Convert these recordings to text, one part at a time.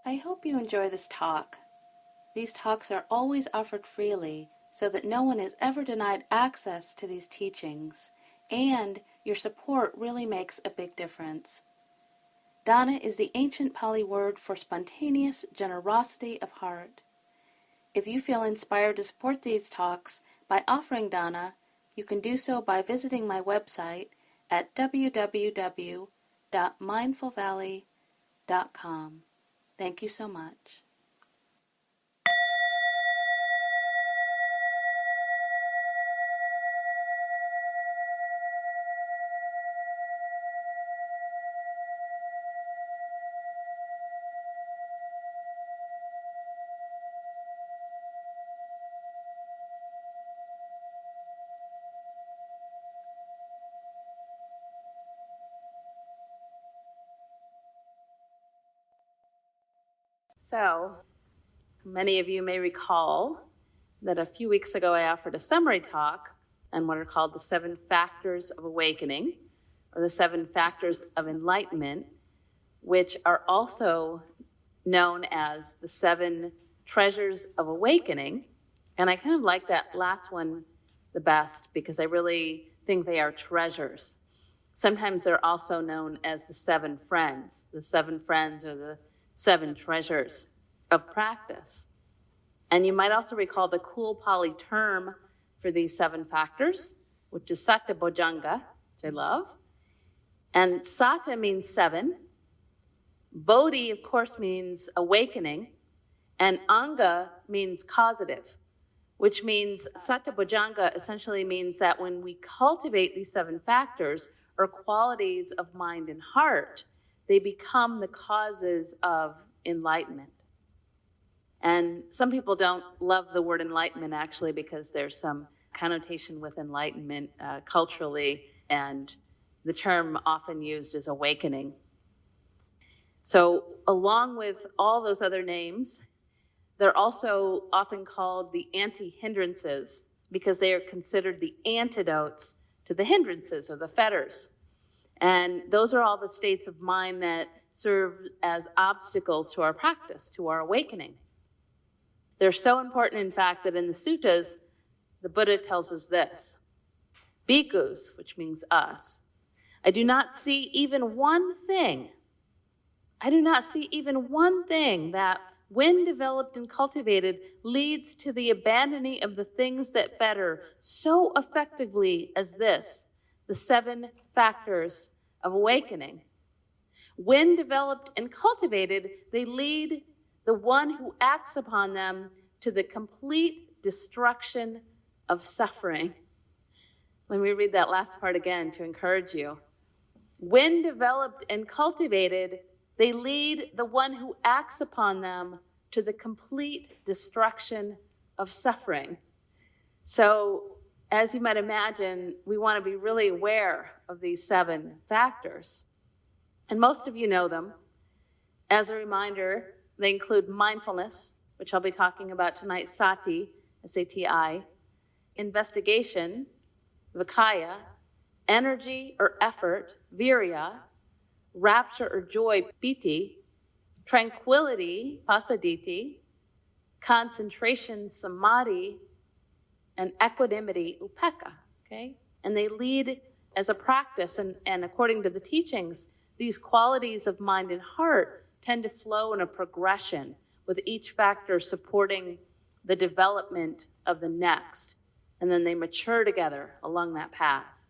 I hope you enjoy this talk. These talks are always offered freely so that no one is ever denied access to these teachings, and your support really makes a big difference. Dana is the ancient Pali word for spontaneous generosity of heart. If you feel inspired to support these talks by offering dana, you can do so by visiting my website at www.mindfulvalley.com. Thank you so much. So, many of you may recall that a few weeks ago I offered a summary talk on what are called the 7 factors of awakening, or the 7 factors of enlightenment, which are also known as the 7 treasures of awakening. And I kind of like that last one the best because I really think they are treasures. Sometimes they're also known as the 7 friends. The 7 friends are the 7 treasures of practice. And you might also recall the cool Pali term for these 7 factors, which is sata bojjhanga, which I love. And sata means 7. Bodhi, of course, means awakening. And anga means causative, which means sata bojjhanga essentially means that when we cultivate these 7 factors, or qualities of mind and heart, they become the causes of enlightenment. And some people don't love the word enlightenment actually because there's some connotation with enlightenment culturally, and the term often used is awakening. So along with all those other names, they're also often called the anti-hindrances because they are considered the antidotes to the hindrances or the fetters. And those are all the states of mind that serve as obstacles to our practice, to our awakening. They're so important, in fact, that in the suttas, the Buddha tells us this: bhikkhus, which means us, I do not see even one thing that, when developed and cultivated, leads to the abandoning of the things that better so effectively as this, the 7 factors of awakening. When developed and cultivated, they lead the one who acts upon them to the complete destruction of suffering. Let me read that last part again to encourage you. When developed and cultivated, they lead the one who acts upon them to the complete destruction of suffering. So, as you might imagine, we want to be really aware of these 7 factors. And most of you know them. As a reminder, they include mindfulness, which I'll be talking about tonight, sati, S-A-T-I, investigation, vikaya, energy or effort, virya, rapture or joy, piti, tranquility, passadditi, concentration, samadhi, and equanimity, upekkha, okay? And they lead as a practice, and according to the teachings, these qualities of mind and heart tend to flow in a progression, with each factor supporting the development of the next, and then they mature together along that path.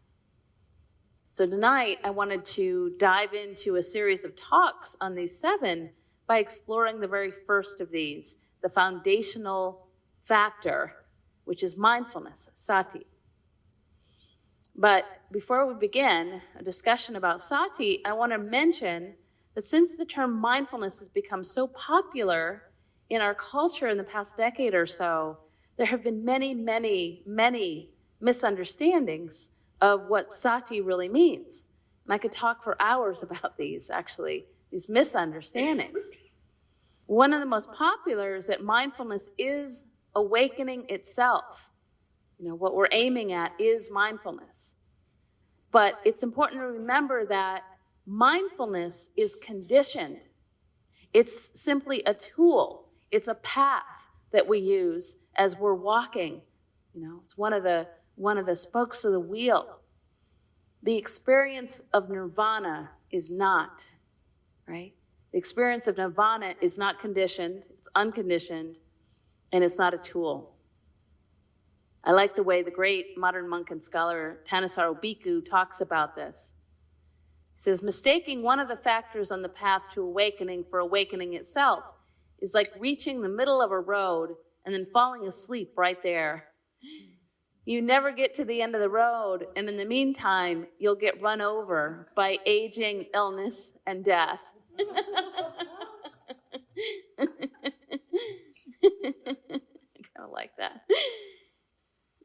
So tonight, I wanted to dive into a series of talks on these 7 by exploring the very first of these, the foundational factor, which is mindfulness, sati. But before we begin a discussion about sati, I want to mention that since the term mindfulness has become so popular in our culture in the past decade or so, there have been many, many, many misunderstandings of what sati really means. And I could talk for hours about these misunderstandings. One of the most popular is that mindfulness is awakening itself. You know, what we're aiming at is mindfulness. But it's important to remember that mindfulness is conditioned. It's simply a tool. It's a path that we use as we're walking. It's one of the spokes of the wheel. The experience of nirvana is not, right? The experience of nirvana is not conditioned, it's unconditioned, and it's not a tool. I like the way the great modern monk and scholar Thanissaro Bhikkhu talks about this. He says, mistaking one of the factors on the path to awakening for awakening itself is like reaching the middle of a road and then falling asleep right there. You never get to the end of the road, and in the meantime, you'll get run over by aging, illness, and death. I kind of like that.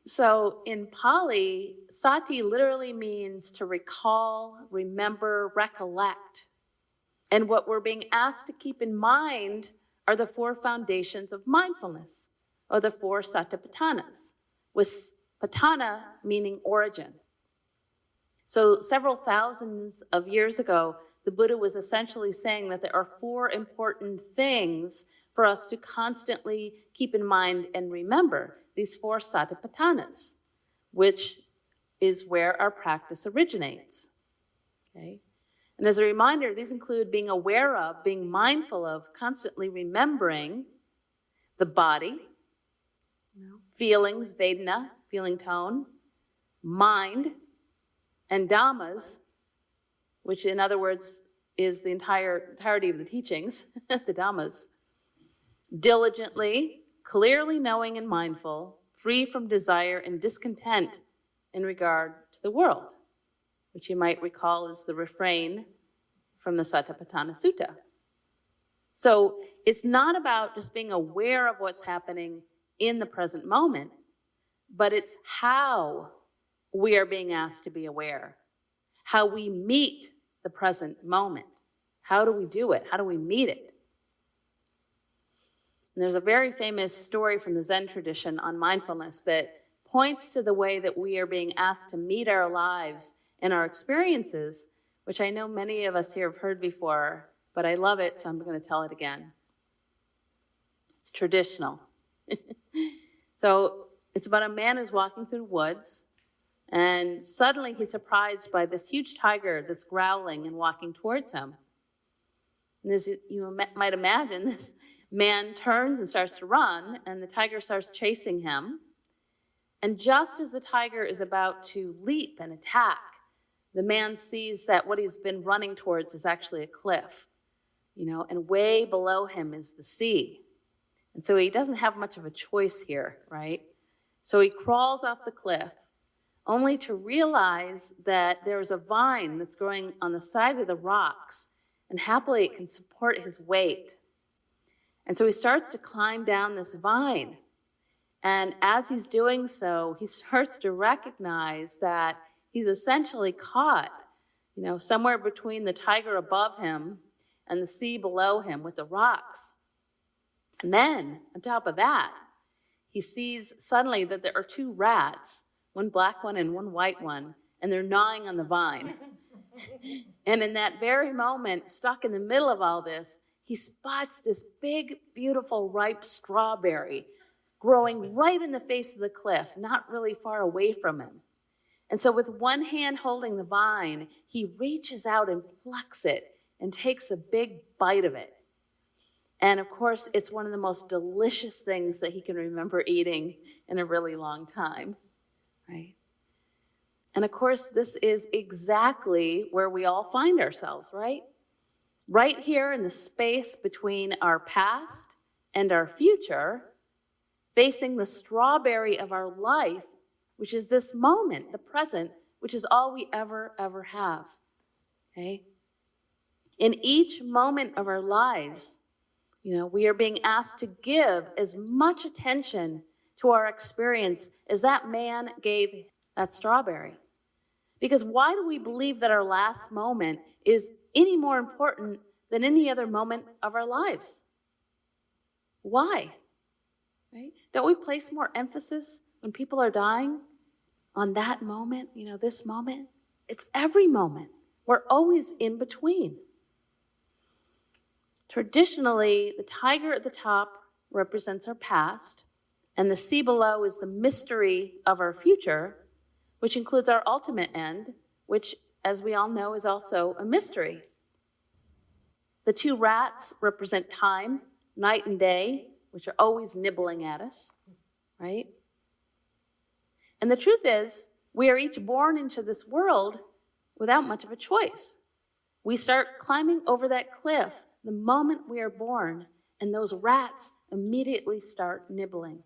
So in Pali, sati literally means to recall, remember, recollect. And what we're being asked to keep in mind are the 4 foundations of mindfulness, or the 4 satipatthanas, with patthana meaning origin. So several thousands of years ago, the Buddha was essentially saying that there are 4 important things for us to constantly keep in mind and remember, these 4 satipatthanas, which is where our practice originates. Okay? And as a reminder, these include being aware of, being mindful of, constantly remembering the body, feelings, vedana, feeling tone, mind, and dhammas, which in other words is the entirety of the teachings, the dhammas, diligently, clearly knowing and mindful, free from desire and discontent in regard to the world, which you might recall is the refrain from the Satipatthana Sutta. So it's not about just being aware of what's happening in the present moment, but it's how we are being asked to be aware, how we meet the present moment. How do we do it? How do we meet it? And there's a very famous story from the Zen tradition on mindfulness that points to the way that we are being asked to meet our lives and our experiences, which I know many of us here have heard before, but I love it, so I'm going to tell it again. It's traditional. So it's about a man who's walking through the woods, and suddenly he's surprised by this huge tiger that's growling and walking towards him. And as you might imagine, this man turns and starts to run, and the tiger starts chasing him. And just as the tiger is about to leap and attack, the man sees that what he's been running towards is actually a cliff, and way below him is the sea. And so he doesn't have much of a choice here, right? So he crawls off the cliff, only to realize that there's a vine that's growing on the side of the rocks, and happily it can support his weight. And so he starts to climb down this vine. And as he's doing so, he starts to recognize that he's essentially caught, somewhere between the tiger above him and the sea below him with the rocks. And then, on top of that, he sees suddenly that there are 2 rats, one black one and one white one, and they're gnawing on the vine. And in that very moment, stuck in the middle of all this, he spots this big, beautiful, ripe strawberry growing right in the face of the cliff, not really far away from him. And so with one hand holding the vine, he reaches out and plucks it and takes a big bite of it. And of course, it's one of the most delicious things that he can remember eating in a really long time, right? And of course, this is exactly where we all find ourselves, right? Right here in the space between our past and our future, facing the strawberry of our life, which is this moment, the present, which is all we ever have, okay? In each moment of our lives, we are being asked to give as much attention to our experience as that man gave that strawberry. Because why do we believe that our last moment is any more important than any other moment of our lives? Why? Right? Don't we place more emphasis when people are dying on that moment, this moment? It's every moment. We're always in between. Traditionally, the tiger at the top represents our past, and the sea below is the mystery of our future, which includes our ultimate end, which, as we all know, is also a mystery. The two rats represent time, night and day, which are always nibbling at us, right? And the truth is, we are each born into this world without much of a choice. We start climbing over that cliff the moment we are born, and those rats immediately start nibbling.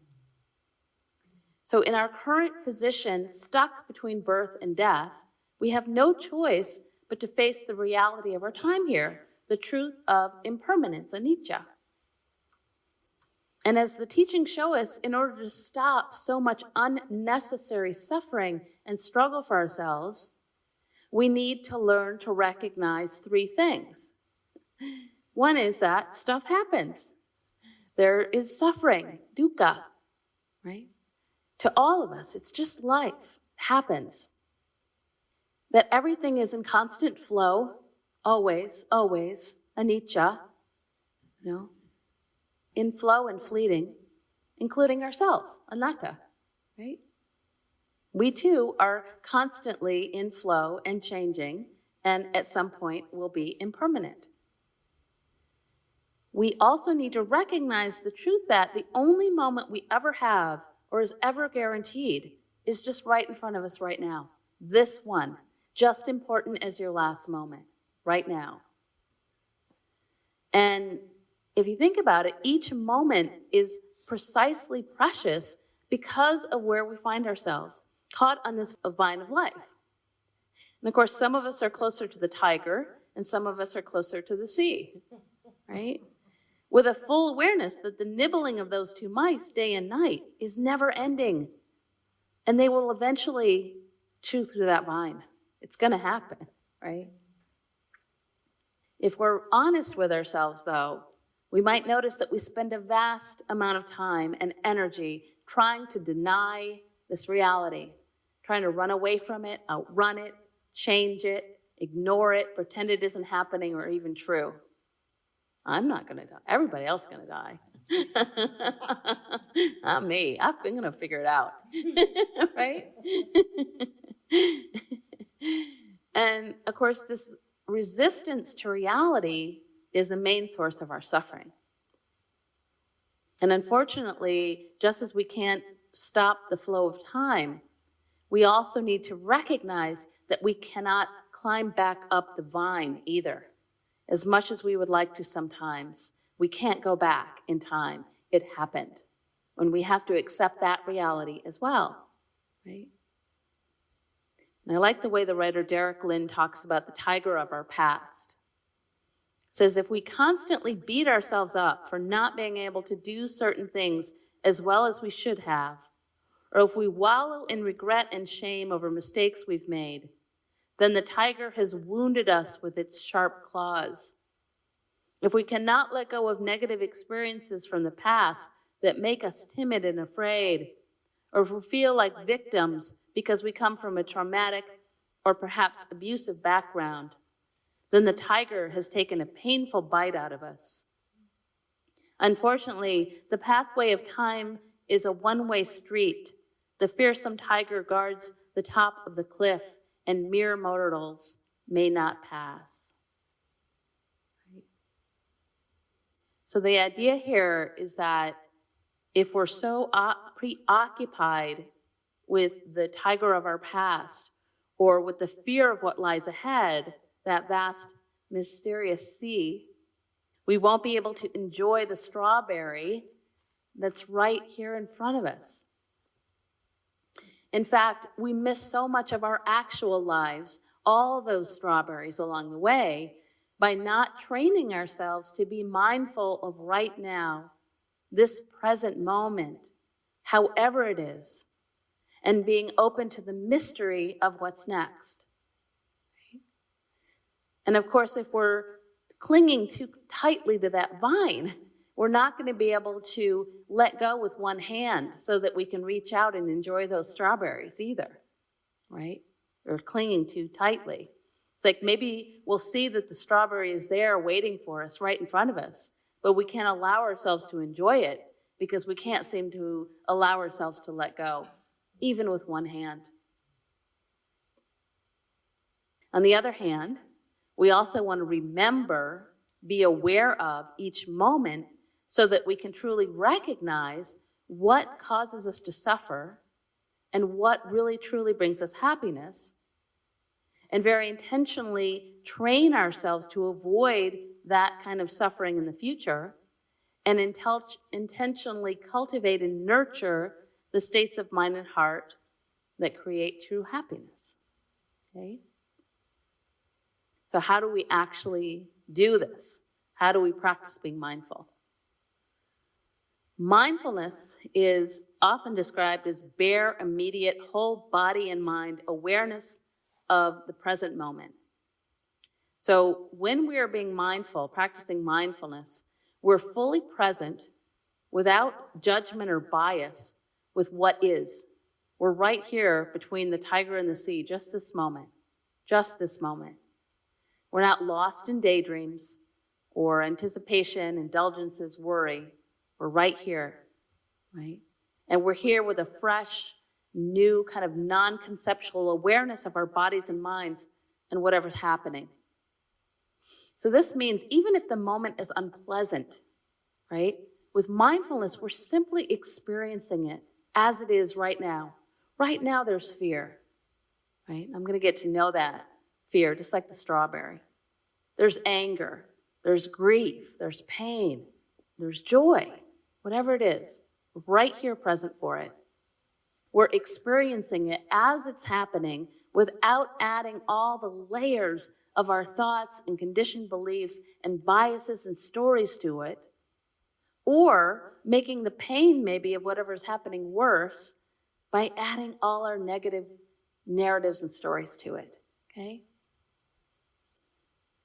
So in our current position, stuck between birth and death, we have no choice but to face the reality of our time here, the truth of impermanence, anicca. And as the teachings show us, in order to stop so much unnecessary suffering and struggle for ourselves, we need to learn to recognize three things. One is that stuff happens. There is suffering, dukkha, right? To all of us, it's just life. It happens. That everything is in constant flow, always, always, anicca, in flow and fleeting, including ourselves, anatta, right? We too are constantly in flow and changing, and at some point will be impermanent. We also need to recognize the truth that the only moment we ever have or is ever guaranteed is just right in front of us right now. This one, just important as your last moment, right now. And if you think about it, each moment is precisely precious because of where we find ourselves, caught on this vine of life. And of course, some of us are closer to the tiger, and some of us are closer to the sea, right? With a full awareness that the nibbling of those two mice day and night is never ending. And they will eventually chew through that vine. It's going to happen, right? If we're honest with ourselves, though, we might notice that we spend a vast amount of time and energy trying to deny this reality, trying to run away from it, outrun it, change it, ignore it, pretend it isn't happening or even true. I'm not going to die. Everybody else is going to die. Not me. I'm going to figure it out. Right? And of course, this resistance to reality is the main source of our suffering. And unfortunately, just as we can't stop the flow of time, we also need to recognize that we cannot climb back up the vine either. As much as we would like to sometimes, we can't go back in time. It happened. And we have to accept that reality as well, right? And I like the way the writer Derek Lynn talks about the tiger of our past. It says, if we constantly beat ourselves up for not being able to do certain things as well as we should have, or if we wallow in regret and shame over mistakes we've made, then the tiger has wounded us with its sharp claws. If we cannot let go of negative experiences from the past that make us timid and afraid, or if we feel like victims because we come from a traumatic or perhaps abusive background, then the tiger has taken a painful bite out of us. Unfortunately, the pathway of time is a one-way street. The fearsome tiger guards the top of the cliff, and mere mortals may not pass. So the idea here is that if we're so preoccupied with the tiger of our past, or with the fear of what lies ahead, that vast, mysterious sea, we won't be able to enjoy the strawberry that's right here in front of us. In fact, we miss so much of our actual lives, all those strawberries along the way, by not training ourselves to be mindful of right now, this present moment, however it is, and being open to the mystery of what's next. And of course, if we're clinging too tightly to that vine, we're not going to be able to let go with one hand so that we can reach out and enjoy those strawberries either, right? Or clinging too tightly. It's like maybe we'll see that the strawberry is there waiting for us right in front of us, but we can't allow ourselves to enjoy it because we can't seem to allow ourselves to let go, even with one hand. On the other hand, we also want to remember, be aware of each moment so that we can truly recognize what causes us to suffer and what really truly brings us happiness, and very intentionally train ourselves to avoid that kind of suffering in the future, and intentionally cultivate and nurture the states of mind and heart that create true happiness. Okay? So how do we actually do this? How do we practice being mindful? Mindfulness is often described as bare, immediate, whole body and mind awareness of the present moment. So when we are being mindful, practicing mindfulness, we're fully present without judgment or bias with what is. We're right here between the tiger and the sea, just this moment, just this moment. We're not lost in daydreams or anticipation, indulgences, worry. We're right here, right? And we're here with a fresh, new kind of non-conceptual awareness of our bodies and minds and whatever's happening. So this means even if the moment is unpleasant, right? With mindfulness, we're simply experiencing it as it is right now. Right now there's fear, right? I'm going to get to know that fear, just like the strawberry. There's anger, there's grief, there's pain, there's joy, whatever it is, right here present for it. We're experiencing it as it's happening without adding all the layers of our thoughts and conditioned beliefs and biases and stories to it, or making the pain maybe of whatever's happening worse by adding all our negative narratives and stories to it, okay?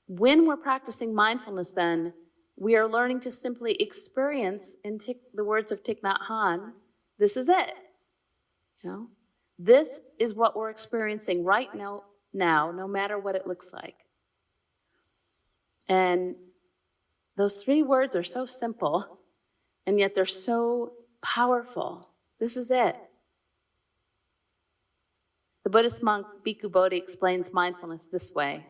When we're practicing mindfulness, then, we are learning to simply experience, in the words of Thich Nhat Hanh, this is it. You know, this is what we're experiencing right now, no matter what it looks like. And those 3 words are so simple, and yet they're so powerful. This is it. The Buddhist monk Bhikkhu Bodhi explains mindfulness this way.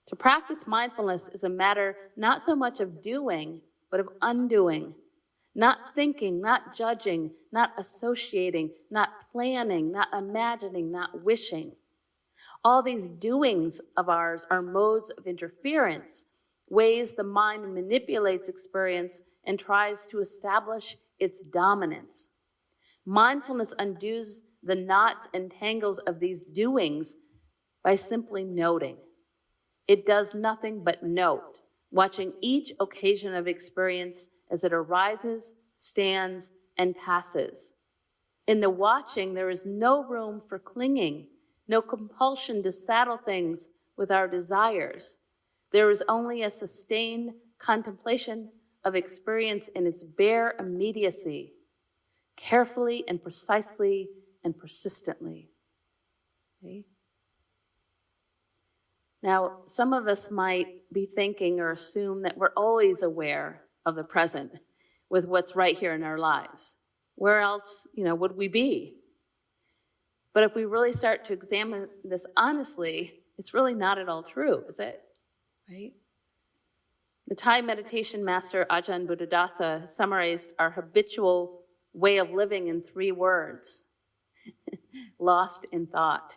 To practice mindfulness is a matter not so much of doing, but of undoing. Not thinking, not judging, not associating, not planning, not imagining, not wishing. All these doings of ours are modes of interference, ways the mind manipulates experience and tries to establish its dominance. Mindfulness undoes the knots and tangles of these doings by simply noting. It does nothing but note, watching each occasion of experience as it arises, stands, and passes. In the watching, there is no room for clinging, no compulsion to saddle things with our desires. There is only a sustained contemplation of experience in its bare immediacy, carefully and precisely and persistently. Okay? Now, some of us might be thinking or assume that we're always aware of the present with what's right here in our lives. Where else, would we be? But if we really start to examine this honestly, it's really not at all true, is it? Right? The Thai meditation master Ajahn Buddhadasa summarized our habitual way of living in 3 words. Lost in thought.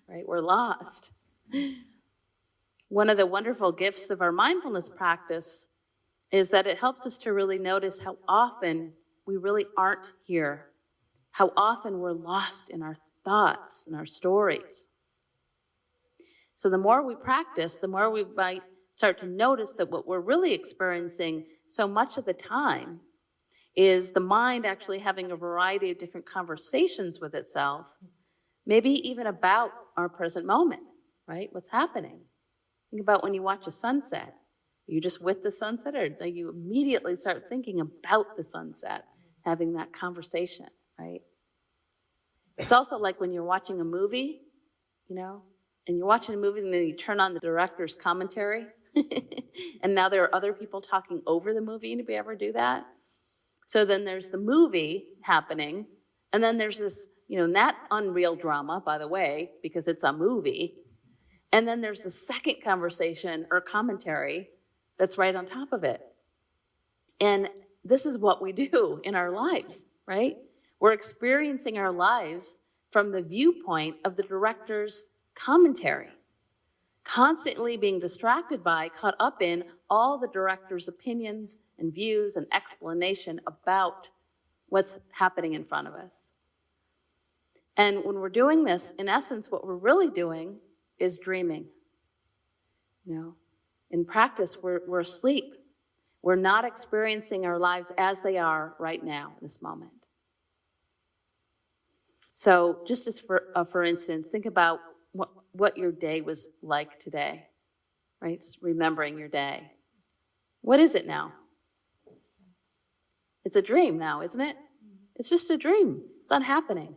Right? We're lost. One of the wonderful gifts of our mindfulness practice is that it helps us to really notice how often we really aren't here, how often we're lost in our thoughts and our stories. So the more we practice, the more we might start to notice that what we're really experiencing so much of the time is the mind actually having a variety of different conversations with itself, maybe even about our present moment, right? What's happening? Think about when you watch a sunset. Are you just with the sunset, or do you immediately start thinking about the sunset, having that conversation, right? It's also like when you're watching a movie, and you're watching a movie and then you turn on the director's commentary and now there are other people talking over the movie. Anybody ever do that? So then there's the movie happening, and then there's this, not unreal drama, by the way, because it's a movie. And then there's the second conversation or commentary that's right on top of it. And this is what we do in our lives, right? We're experiencing our lives from the viewpoint of the director's commentary, constantly being distracted by, caught up in all the director's opinions and views and explanation about what's happening in front of us. And when we're doing this, in essence, what we're really doing is dreaming. In practice, we're asleep. We're not experiencing our lives as they are right now, in this moment. So just as for instance, think about what your day was like today, right? Just remembering your day. What is it now? It's a dream now, isn't it? It's just a dream. It's not happening.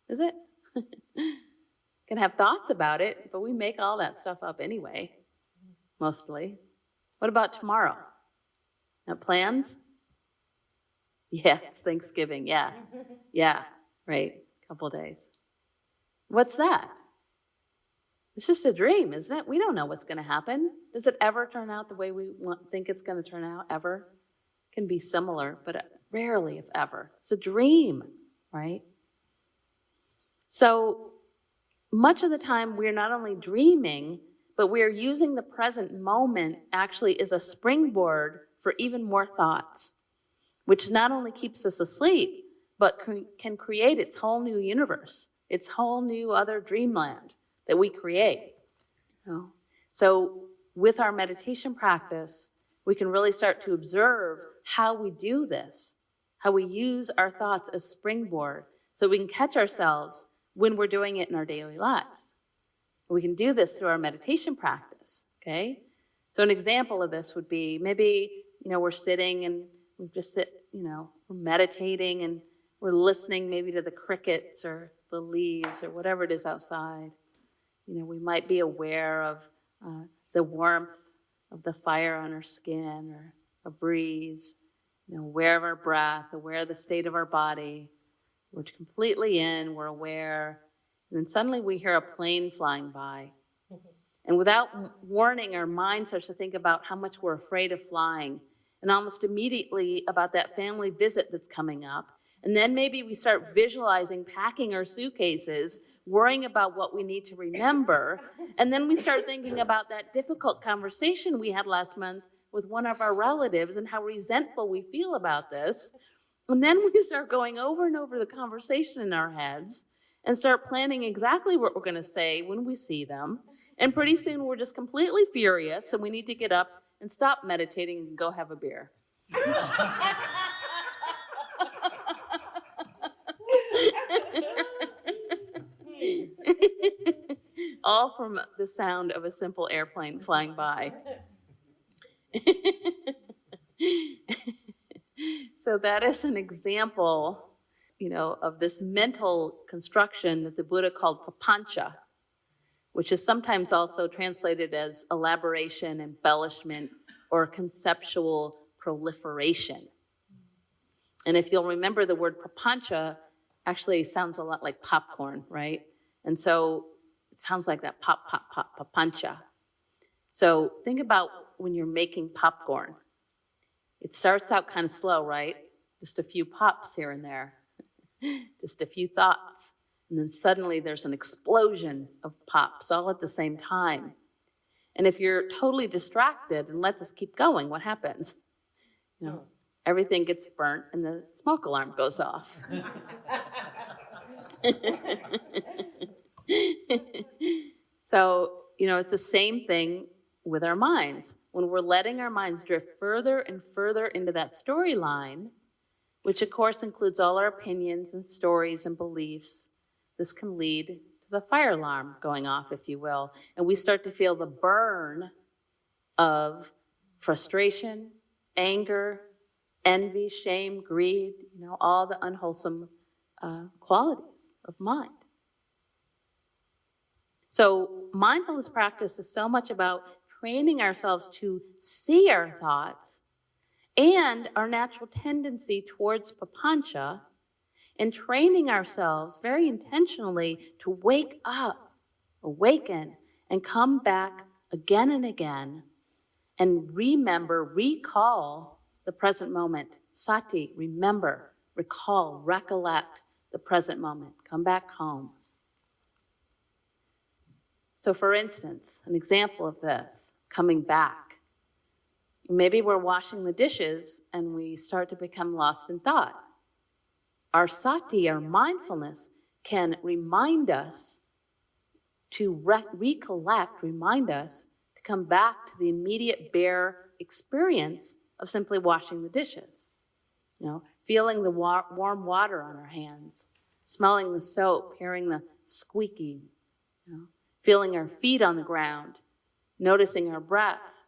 Is it? Can have thoughts about it, but we make all that stuff up anyway, mostly. What about tomorrow? Now, plans? Yeah, it's Thanksgiving. Yeah, right. Couple days. What's that? It's just a dream, isn't it? We don't know what's going to happen. Does it ever turn out the way we think it's going to turn out? Ever? It can be similar, but rarely, if ever. It's a dream, right? So much of the time, we're not only dreaming, but we're using the present moment actually as a springboard for even more thoughts, which not only keeps us asleep, but can create its whole new universe, its whole new other dreamland that we create. So with our meditation practice, we can really start to observe how we do this, how we use our thoughts as springboard so we can catch ourselves when we're doing it in our daily lives. We can do this through our meditation practice, okay? So an example of this would be maybe, we're sitting and we just we're meditating and we're listening maybe to the crickets or the leaves or whatever it is outside. We might be aware of the warmth of the fire on our skin or a breeze, aware of our breath, aware of the state of our body. We're completely in, we're aware. And then suddenly we hear a plane flying by. And without warning, our mind starts to think about how much we're afraid of flying. And almost immediately about that family visit that's coming up. And then maybe we start visualizing packing our suitcases, worrying about what we need to remember. And then we start thinking about that difficult conversation we had last month with one of our relatives and how resentful we feel about this. And then we start going over and over the conversation in our heads and start planning exactly what we're going to say when we see them. And pretty soon we're just completely furious and we need to get up and stop meditating and go have a beer. All from the sound of a simple airplane flying by. So that is an example, of this mental construction that the Buddha called papancha, which is sometimes also translated as elaboration, embellishment, or conceptual proliferation. And if you'll remember, the word papancha actually sounds a lot like popcorn, right? And so it sounds like that pop, pop, pop, papancha. So think about when you're making popcorn. It starts out kind of slow, right? Just a few pops here and there, just a few thoughts. And then suddenly there's an explosion of pops all at the same time. And if you're totally distracted and let this keep going, what happens? Everything gets burnt and the smoke alarm goes off. So, it's the same thing with our minds. When we're letting our minds drift further and further into that storyline, which of course includes all our opinions and stories and beliefs, this can lead to the fire alarm going off, if you will. And we start to feel the burn of frustration, anger, envy, shame, greed, all the unwholesome qualities of mind. So mindfulness practice is so much about training ourselves to see our thoughts and our natural tendency towards papancha, and training ourselves very intentionally to wake up, awaken, and come back again and again and remember, recall the present moment. Sati, remember, recall, recollect the present moment. Come back home. So for instance, an example of this, coming back. Maybe we're washing the dishes and we start to become lost in thought. Our sati, our mindfulness, can remind us to recollect, remind us to come back to the immediate bare experience of simply washing the dishes. Feeling the warm water on our hands, smelling the soap, hearing the squeaking, feeling our feet on the ground, noticing our breath,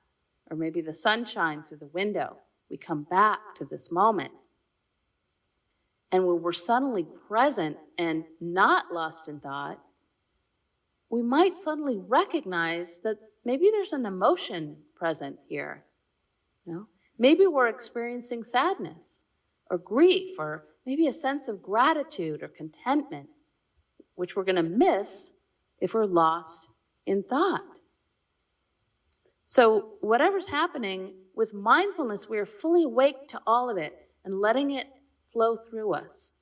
or maybe the sunshine through the window. We come back to this moment. And when we're suddenly present and not lost in thought, we might suddenly recognize that maybe there's an emotion present here. Maybe we're experiencing sadness or grief, or maybe a sense of gratitude or contentment, which we're going to miss if we're lost in thought. So whatever's happening with mindfulness, we are fully awake to all of it and letting it flow through us.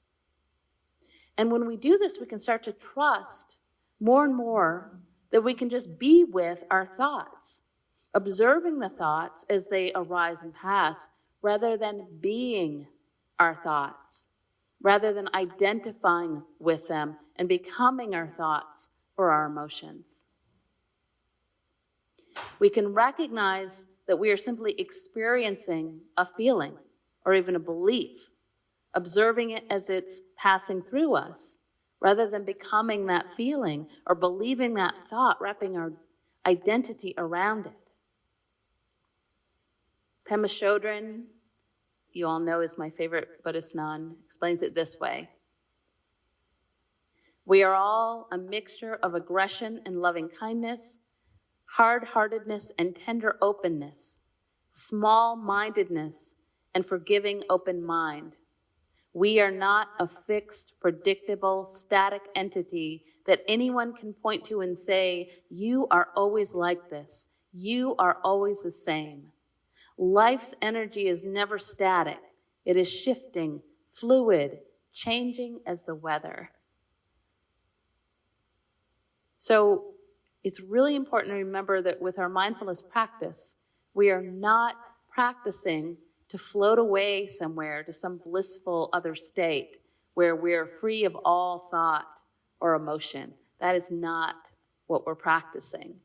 And when we do this, we can start to trust more and more that we can just be with our thoughts, observing the thoughts as they arise and pass, rather than being our thoughts, rather than identifying with them and becoming our thoughts or our emotions. We can recognize that we are simply experiencing a feeling or even a belief, observing it as it's passing through us, rather than becoming that feeling or believing that thought, wrapping our identity around it. Pema Chodron, you all know, is my favorite Buddhist nun, explains it this way. We are all a mixture of aggression and loving kindness, hard-heartedness and tender openness, small-mindedness and forgiving open mind. We are not a fixed, predictable, static entity that anyone can point to and say, you are always like this. You are always the same. Life's energy is never static. It is shifting, fluid, changing as the weather. So it's really important to remember that with our mindfulness practice, we are not practicing to float away somewhere to some blissful other state where we're free of all thought or emotion. That is not what we're practicing.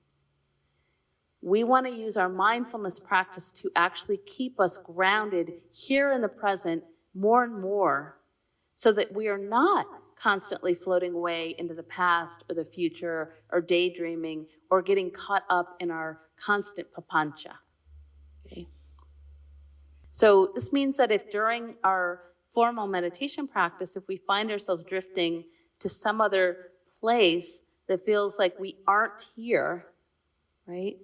We want to use our mindfulness practice to actually keep us grounded here in the present more and more, so that we are not constantly floating away into the past or the future, or daydreaming, or getting caught up in our constant papancha. Okay? So this means that if during our formal meditation practice, if we find ourselves drifting to some other place that feels like we aren't here, right?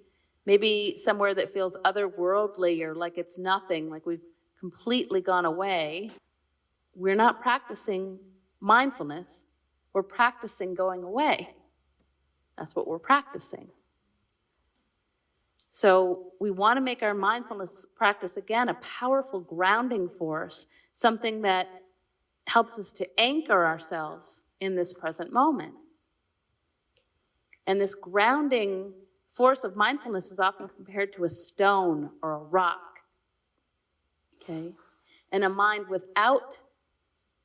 Maybe somewhere that feels otherworldly or like it's nothing, like we've completely gone away, we're not practicing mindfulness, we're practicing going away. That's what we're practicing. So we want to make our mindfulness practice, again, a powerful grounding force, something that helps us to anchor ourselves in this present moment. And this grounding force of mindfulness is often compared to a stone or a rock. Okay? And a mind without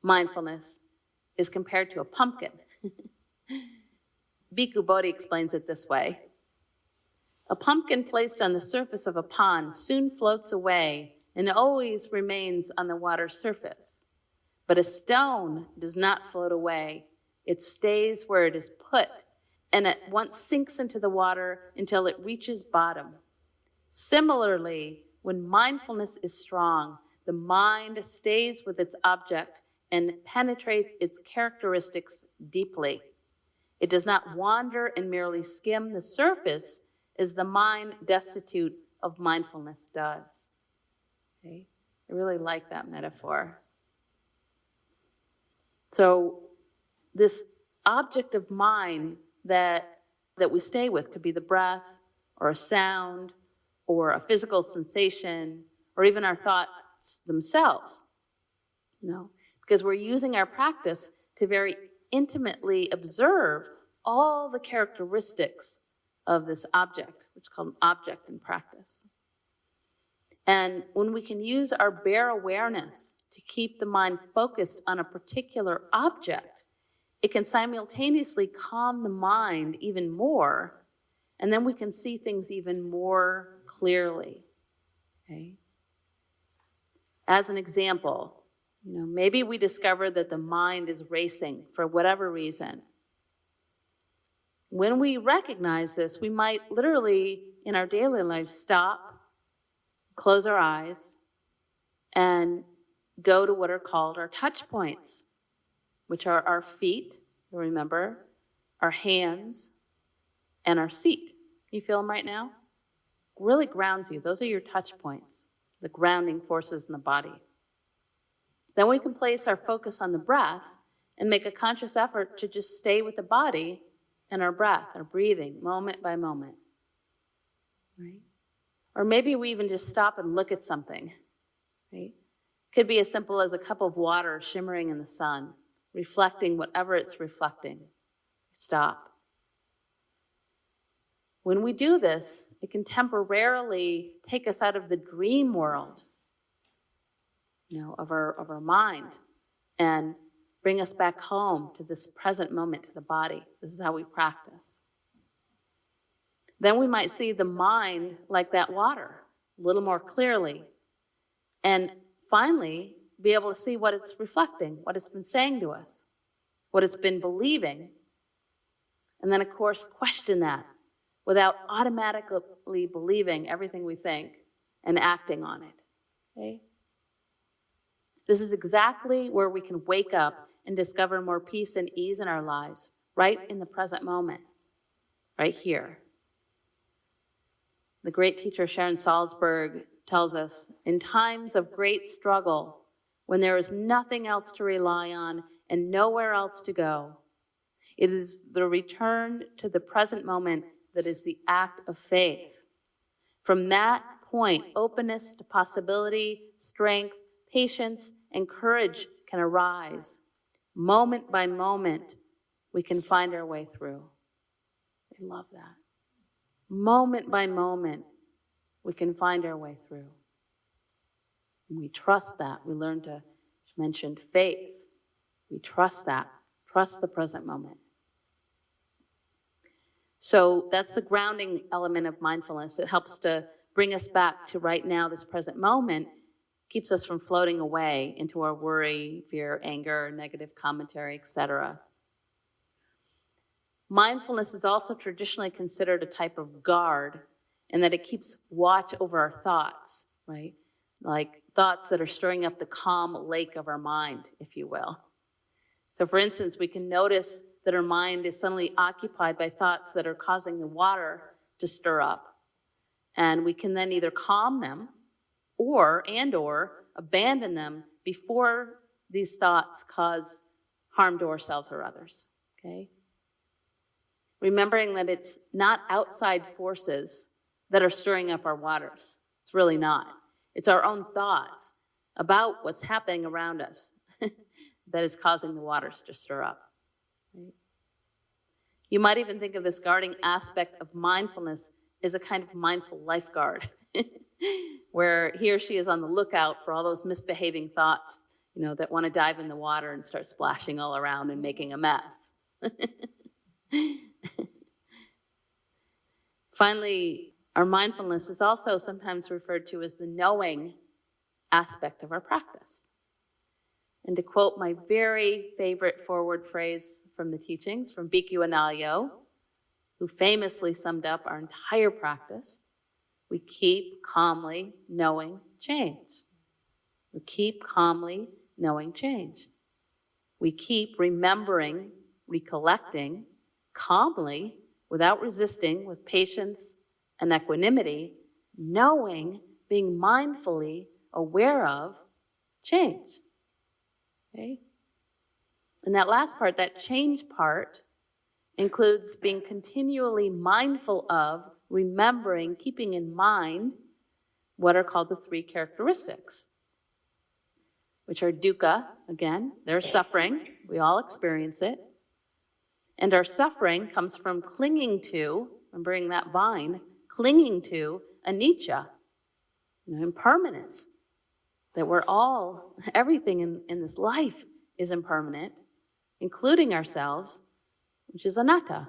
mindfulness is compared to a pumpkin. Bhikkhu Bodhi explains it this way. A pumpkin placed on the surface of a pond soon floats away and always remains on the water's surface. But a stone does not float away. It stays where it is put, and at once sinks into the water until it reaches bottom. Similarly, when mindfulness is strong, the mind stays with its object and penetrates its characteristics deeply. It does not wander and merely skim the surface as the mind destitute of mindfulness does. Okay? I really like that metaphor. So this object of mind that we stay with could be the breath or a sound or a physical sensation or even our thoughts themselves, because we're using our practice to very intimately observe all the characteristics of this object, which is called an object in practice. And when we can use our bare awareness to keep the mind focused on a particular object, it can simultaneously calm the mind even more, and then we can see things even more clearly. Okay? As an example, maybe we discover that the mind is racing for whatever reason. When we recognize this, we might literally, in our daily lives, stop, close our eyes, and go to what are called our touch points, which are our feet, remember, our hands, and our seat. You feel them right now? Really grounds you. Those are your touch points, the grounding forces in the body. Then we can place our focus on the breath and make a conscious effort to just stay with the body and our breath, our breathing, moment by moment. Right? Or maybe we even just stop and look at something. Right? Could be as simple as a cup of water shimmering in the sun, reflecting whatever it's reflecting. Stop. When we do this, it can temporarily take us out of the dream world, of our mind, and bring us back home to this present moment, to the body. This is how we practice. Then we might see the mind like that water a little more clearly, and finally be able to see what it's reflecting, what it's been saying to us, what it's been believing, and then, of course, question that without automatically believing everything we think and acting on it. Okay? This is exactly where we can wake up and discover more peace and ease in our lives, right in the present moment, right here. The great teacher Sharon Salzberg tells us, in times of great struggle, when there is nothing else to rely on and nowhere else to go, it is the return to the present moment that is the act of faith. From that point, openness to possibility, strength, patience, and courage can arise. Moment by moment, we can find our way through. I love that. Moment by moment, we can find our way through. And we trust that. We learn to mention faith. We trust that. Trust the present moment. So that's the grounding element of mindfulness. It helps to bring us back to right now, this present moment, keeps us from floating away into our worry, fear, anger, negative commentary, etc. Mindfulness is also traditionally considered a type of guard in that it keeps watch over our thoughts, right? Like thoughts that are stirring up the calm lake of our mind, if you will. So for instance, we can notice that our mind is suddenly occupied by thoughts that are causing the water to stir up. And we can then either calm them or abandon them before these thoughts cause harm to ourselves or others, okay? Remembering that it's not outside forces that are stirring up our waters. It's really not. It's our own thoughts about what's happening around us that is causing the waters to stir up. Right? You might even think of this guarding aspect of mindfulness as a kind of mindful lifeguard, where he or she is on the lookout for all those misbehaving thoughts, that want to dive in the water and start splashing all around and making a mess. Finally, our mindfulness is also sometimes referred to as the knowing aspect of our practice. And to quote my very favorite forward phrase from the teachings from Bhikkhu Analayo, who famously summed up our entire practice, we keep calmly knowing change. We keep calmly knowing change. We keep remembering, recollecting, calmly, without resisting, with patience and equanimity, knowing, being mindfully aware of change. Okay? And that last part, that change part, includes being continually mindful of, remembering, keeping in mind what are called the three characteristics, which are dukkha, again, there's suffering, we all experience it. And our suffering comes from clinging to, remembering that vine, clinging to anicca, impermanence, that we're all, everything in this life is impermanent, including ourselves, which is anatta.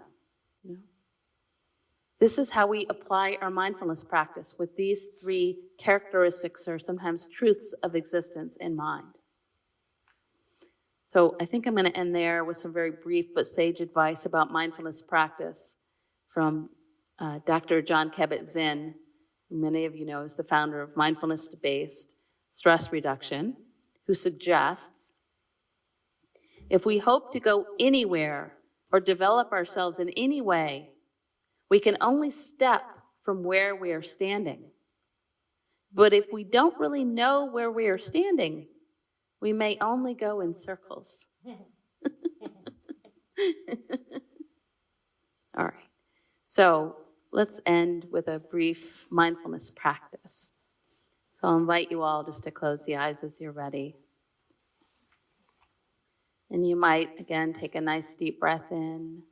This is how we apply our mindfulness practice, with these three characteristics, or sometimes truths of existence, in mind. So I think I'm going to end there with some very brief but sage advice about mindfulness practice from Dr. John Kabat-Zinn, who many of you know is the founder of mindfulness-based stress reduction, who suggests, if we hope to go anywhere or develop ourselves in any way, we can only step from where we are standing. But if we don't really know where we are standing, we may only go in circles. All right. So let's end with a brief mindfulness practice. So I'll invite you all just to close the eyes as you're ready. And you might, again, take a nice deep breath in,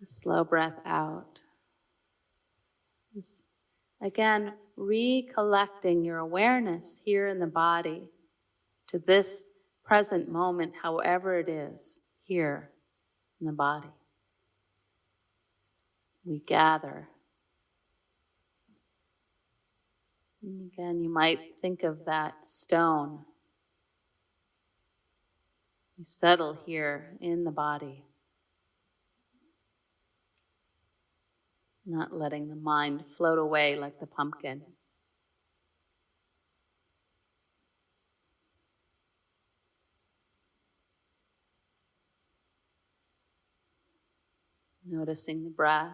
a slow breath out. Just, again, recollecting your awareness here in the body to this present moment, however it is, here in the body. We gather. And again, you might think of that stone. We settle here in the body, not letting the mind float away like the pumpkin. Noticing the breath.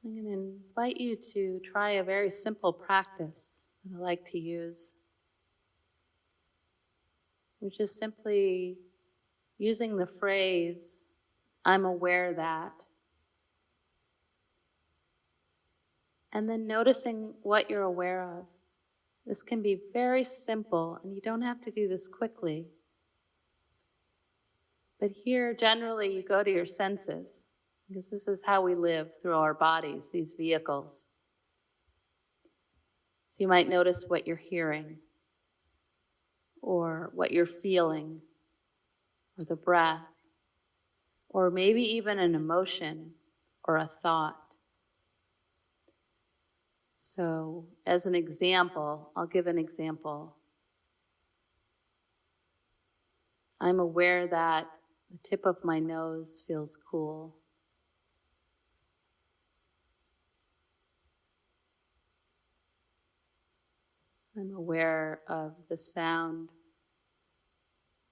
I'm going to invite you to try a very simple practice that I like to use, which is simply using the phrase, I'm aware that, and then noticing what you're aware of. This can be very simple, and you don't have to do this quickly. But here, generally, you go to your senses, because this is how we live through our bodies, these vehicles. So you might notice what you're hearing, or what you're feeling, or the breath, or maybe even an emotion or a thought. So, as an example, I'll give an example. I'm aware that the tip of my nose feels cool. I'm aware of the sound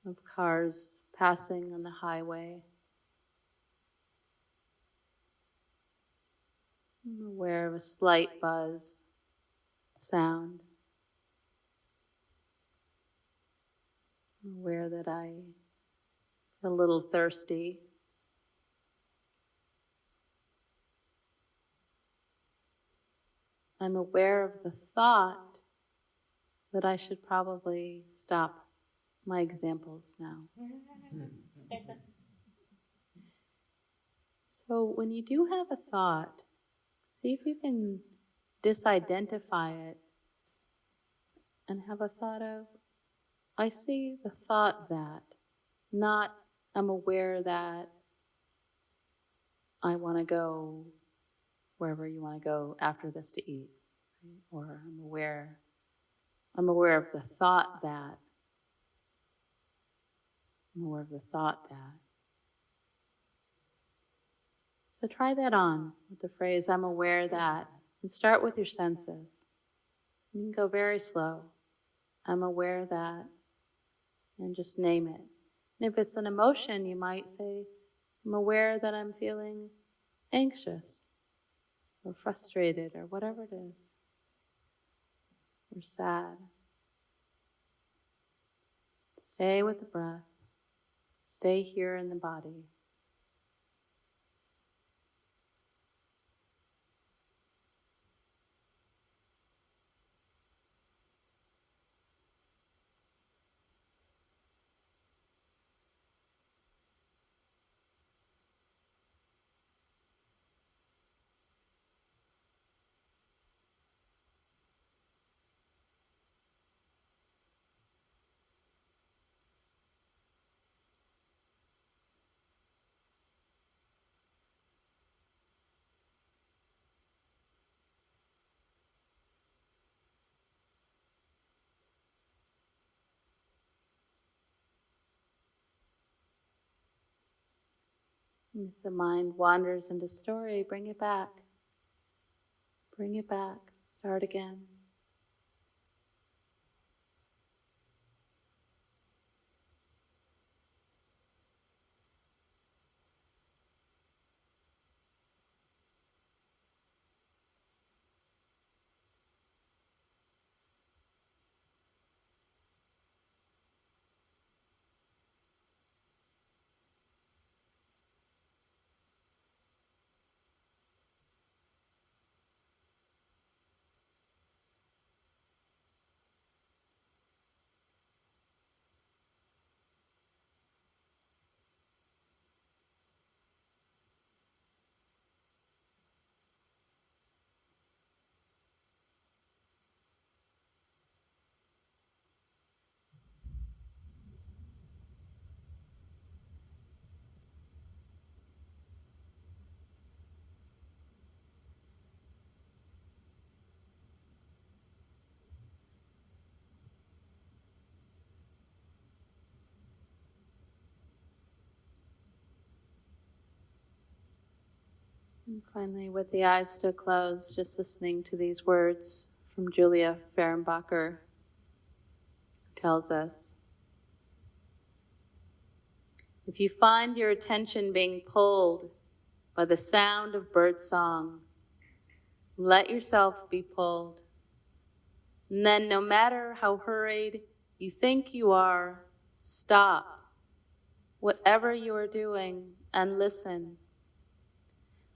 of cars passing on the highway. I'm aware of a slight buzz sound. I'm aware that I feel a little thirsty. I'm aware of the thought that I should probably stop my examples now. So when you do have a thought, see if you can disidentify it and have a thought of, I see the thought that, not I'm aware that I want to go wherever you want to go after this to eat, right? Or I'm aware of the thought that, I'm aware of the thought that. So try that on with the phrase, I'm aware that, and start with your senses. You can go very slow. I'm aware that, and just name it. And if it's an emotion, you might say, I'm aware that I'm feeling anxious or frustrated or whatever it is, or sad. Stay with the breath. Stay here in the body. And if the mind wanders into story, bring it back. Bring it back. Start again. And finally, with the eyes still closed, just listening to these words from Julia Fehrenbacher, who tells us, if you find your attention being pulled by the sound of bird song, let yourself be pulled. And then, no matter how hurried you think you are, stop whatever you are doing and listen.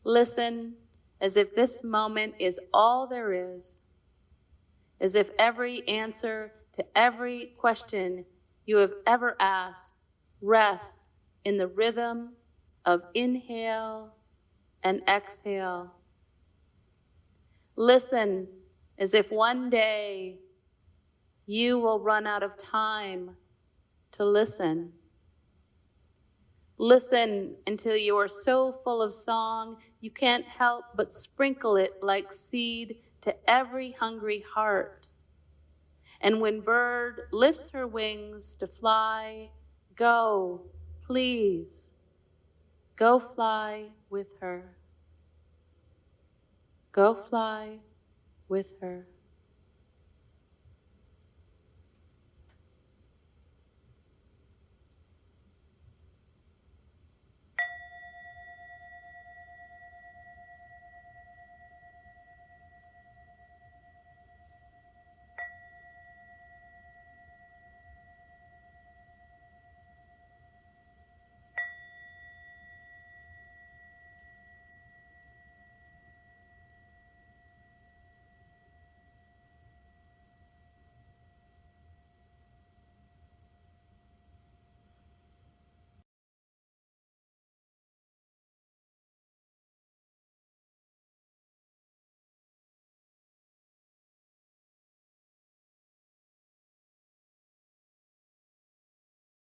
Listen as if this moment is all there is, as if every answer to every question you have ever asked rests in the rhythm of inhale and exhale. Listen as if one day you will run out of time to listen. Listen until you are so full of song you can't help but sprinkle it like seed to every hungry heart. And when bird lifts her wings to fly, go, please, go fly with her. Go fly with her.